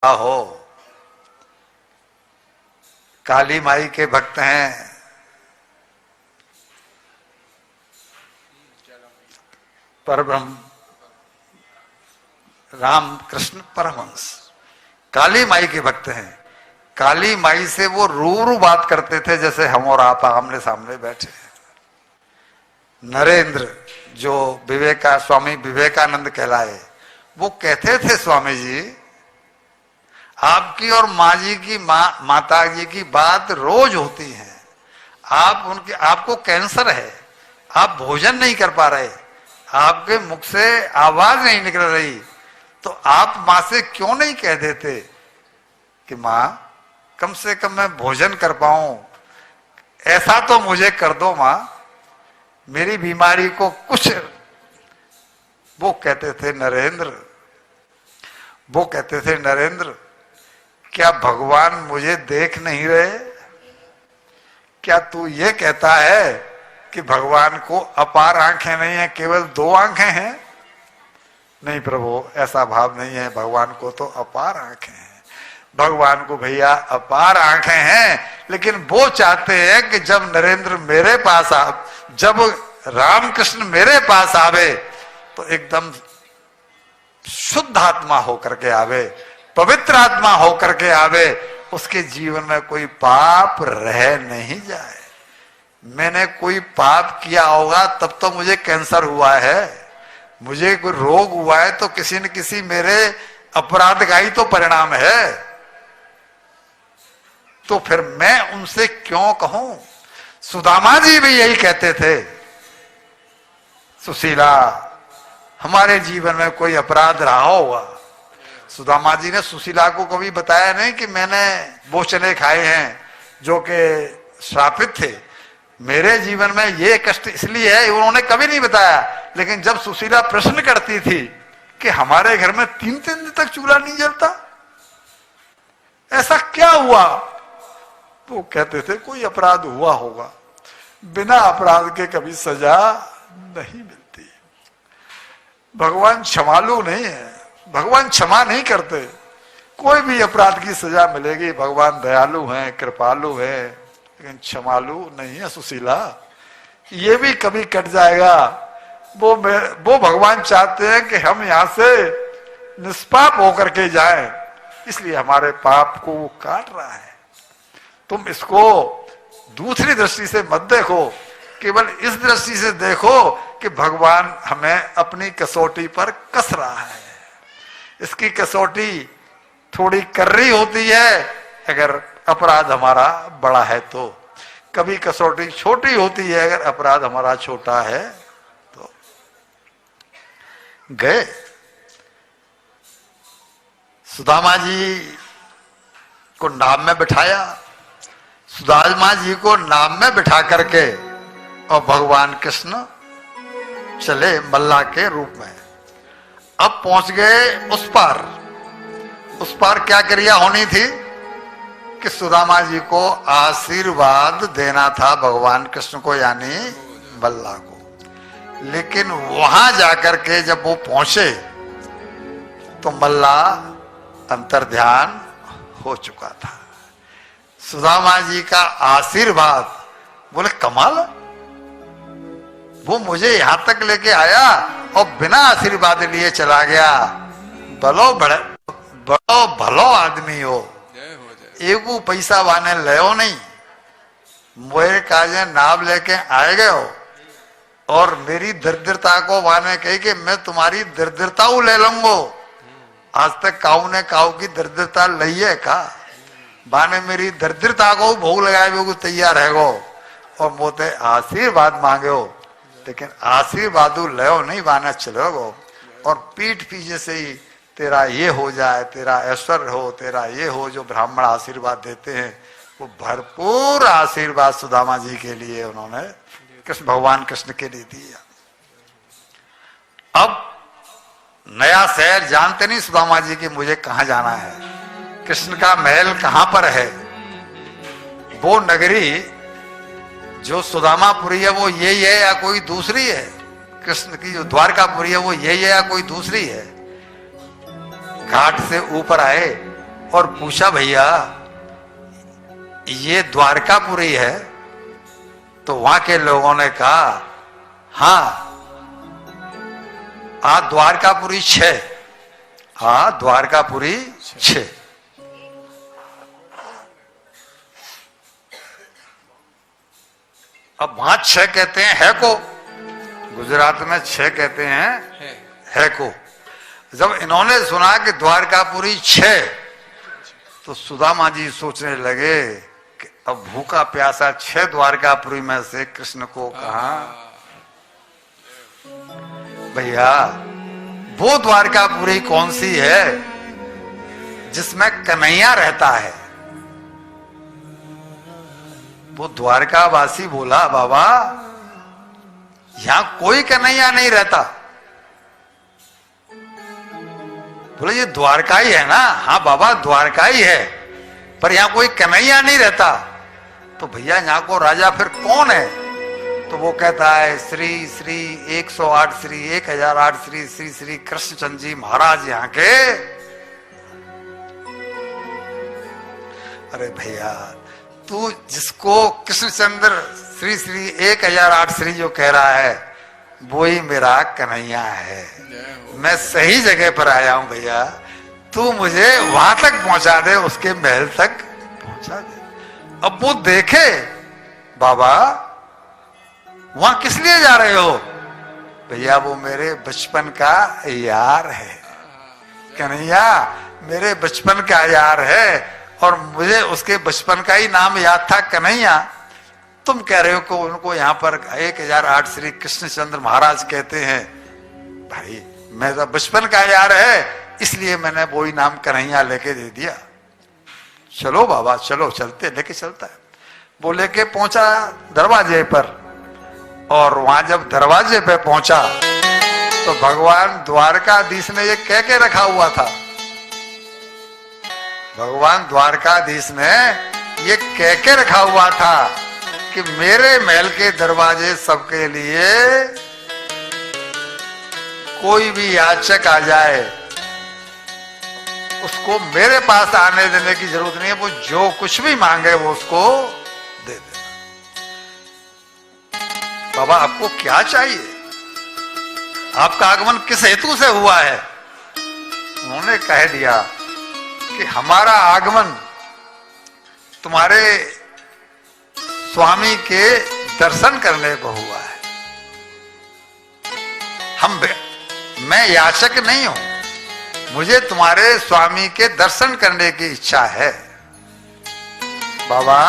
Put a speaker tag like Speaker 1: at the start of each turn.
Speaker 1: हो, काली माई के भक्त हैं, परब्रह्म राम कृष्ण परमहंस काली माई के भक्त हैं। काली माई से वो रूबरू बात करते थे जैसे हम और आप आमने सामने बैठे हैं। नरेंद्र जो स्वामी विवेकानंद कहलाए, वो कहते थे स्वामी जी आपकी और माँ जी की माता जी की बात रोज होती है, आपको कैंसर है, आप भोजन नहीं कर पा रहे, आपके मुख से आवाज नहीं निकल रही, तो आप माँ से क्यों नहीं कह देते कि माँ कम से कम मैं भोजन कर पाऊं, ऐसा तो मुझे कर दो माँ, मेरी बीमारी को कुछ। वो कहते थे नरेंद्र क्या भगवान मुझे देख नहीं रहे? क्या तू ये कहता है कि भगवान को अपार आंखें नहीं है, केवल 2 आंखें हैं? नहीं प्रभु, ऐसा भाव नहीं है, भगवान को तो अपार आंखें हैं। भगवान को भैया अपार आंखें हैं, लेकिन वो चाहते हैं कि जब नरेंद्र मेरे पास जब रामकृष्ण मेरे पास आवे तो एकदम शुद्ध आत्मा होकर के आवे, पवित्र आत्मा होकर के आवे, उसके जीवन में कोई पाप रह नहीं जाए। मैंने कोई पाप किया होगा तब तो मुझे कैंसर हुआ है, मुझे कोई रोग हुआ है तो किसी न किसी मेरे अपराध का ही तो परिणाम है, तो फिर मैं उनसे क्यों कहूं? सुदामा जी भी यही कहते थे, सुशीला हमारे जीवन में कोई अपराध रहा होगा। सुदामा जी ने सुशीला को कभी बताया नहीं कि मैंने वो चने खाए हैं जो कि श्रापित थे, मेरे जीवन में ये कष्ट इसलिए है, उन्होंने कभी नहीं बताया। लेकिन जब सुशीला प्रश्न करती थी कि हमारे घर में 3-3 दिन तक चूल्हा नहीं जलता, ऐसा क्या हुआ, तो कहते थे कोई अपराध हुआ होगा। बिना अपराध के कभी सजा नहीं मिलती। भगवान क्षमालु नहीं है, भगवान क्षमा नहीं करते। कोई भी अपराध की सजा मिलेगी, भगवान दयालु हैं, कृपालु हैं, लेकिन क्षमालु नहीं है सुशीला। ये भी कभी कट जाएगा। वो भगवान चाहते हैं कि हम यहां से निष्पाप होकर के जाएं, इसलिए हमारे पाप को वो काट रहा है। तुम इसको दूसरी दृष्टि से मत देखो, केवल इस दृष्टि से देखो कि भगवान हमें अपनी कसौटी पर कस रहा है। इसकी कसौटी थोड़ी कर्री होती है अगर अपराध हमारा बड़ा है, तो कभी कसौटी छोटी होती है अगर अपराध हमारा छोटा है तो। गए सुदामा जी को नाव में बिठाया, सुदामा जी को नाव में बिठा करके और भगवान कृष्ण चले मल्ला के रूप में। अब पहुंच गए उस पार क्या क्रिया होनी थी कि सुदामा जी को आशीर्वाद देना था भगवान कृष्ण को, यानी मल्ला को। लेकिन वहां जाकर के जब वो पहुंचे तो मल्ला अंतर्ध्यान हो चुका था। सुदामा जी का आशीर्वाद, बोले कमाल, वो मुझे यहां तक लेके आया और बिना आशीर्वाद लिए चला गया। बड़ो भलो आदमी हो, एगो पैसा वाने ले नहीं, मोरे काजे नाव लेके आए गए हो और मेरी दरिद्रता को वाने कही कि मैं तुम्हारी दरिद्रता ले लूंगो। आज तक काऊ ने काऊ की दरिद्रता लई है का, बाने मेरी दरिद्रता को भोग लगाए वो तैयार है गो और मोते आशीर्वाद मांगे हो, लेकिन आशीर्वाद ले नहीं बाने चलो गो और पीठ पीछे से ही तेरा ये हो जाए, तेरा ऐश्वर्य हो, तेरा ये हो, जो ब्राह्मण आशीर्वाद देते हैं वो भरपूर आशीर्वाद सुदामा जी के लिए उन्होंने भगवान कृष्ण के लिए दिया। अब नया शहर जानते नहीं सुदामा जी की मुझे कहां जाना है, कृष्ण का महल कहां पर है। वो नगरी जो सुदामापुरी है वो यही है या कोई दूसरी है, कृष्ण की जो द्वारकापुरी है वो यही है या कोई दूसरी है। घाट से ऊपर आए और पूछा भैया ये द्वारकापुरी है? तो वहां के लोगों ने कहा हाँ द्वारकापुरी 6। हाँ द्वारकापुरी 6। अब वहां 6 कहते हैं है को, गुजरात में 6 कहते हैं है को। जब इन्होंने सुना कि द्वारकापुरी 6, तो सुदामा जी सोचने लगे कि अब भूखा प्यासा 6 द्वारकापुरी में से कृष्ण को कहा भैया वो द्वारकापुरी कौन सी है जिसमें कन्हैया रहता है? वो द्वारकावासी बोला बाबा यहां कोई कन्हैया नहीं रहता। बोले ये द्वारका ही है ना? हाँ बाबा द्वारका ही है, पर यहां कोई कन्हैया नहीं रहता। तो भैया यहां को राजा फिर कौन है? तो वो कहता है श्री श्री 108 श्री 1008 श्री श्री श्री कृष्णचंद्र जी महाराज यहाँ के। अरे भैया तू जिसको कृष्णचंद्र श्री श्री 1008 श्री जो कह रहा है वो ही मेरा कन्हैया है। मैं सही जगह पर आया हूं भैया, तू मुझे वहां तक पहुंचा दे, उसके महल तक पहुंचा दे। अब वो देखे बाबा वहां किस लिए जा रहे हो? भैया वो मेरे बचपन का यार है, कन्हैया मेरे बचपन का यार है और मुझे उसके बचपन का ही नाम याद था कन्हैया। तुम कह रहे हो कि उनको यहाँ पर 1008 श्री कृष्णचंद्र महाराज कहते हैं। भाई मेरा बचपन का यार है इसलिए मैंने वही नाम कन्हैया लेके दे दिया। चलो बाबा चलो, चलते, लेके चलता है। वो लेके पहुंचा दरवाजे पर, और वहां जब दरवाजे पे पहुंचा तो भगवान द्वारकाधीश ने ये कह के रखा हुआ था, भगवान द्वारकाधीश ने ये कह के रखा हुआ था कि मेरे महल के दरवाजे सबके लिए कोई भी याचक आ जाए उसको मेरे पास आने देने की जरूरत नहीं है, वो जो कुछ भी मांगे वो उसको दे देना। बाबा आपको क्या चाहिए? आपका आगमन किस हेतु से हुआ है? उन्होंने कह दिया कि हमारा आगमन तुम्हारे स्वामी के दर्शन करने को हुआ है। मैं याचक नहीं हूं, मुझे तुम्हारे स्वामी के दर्शन करने की इच्छा है। बाबा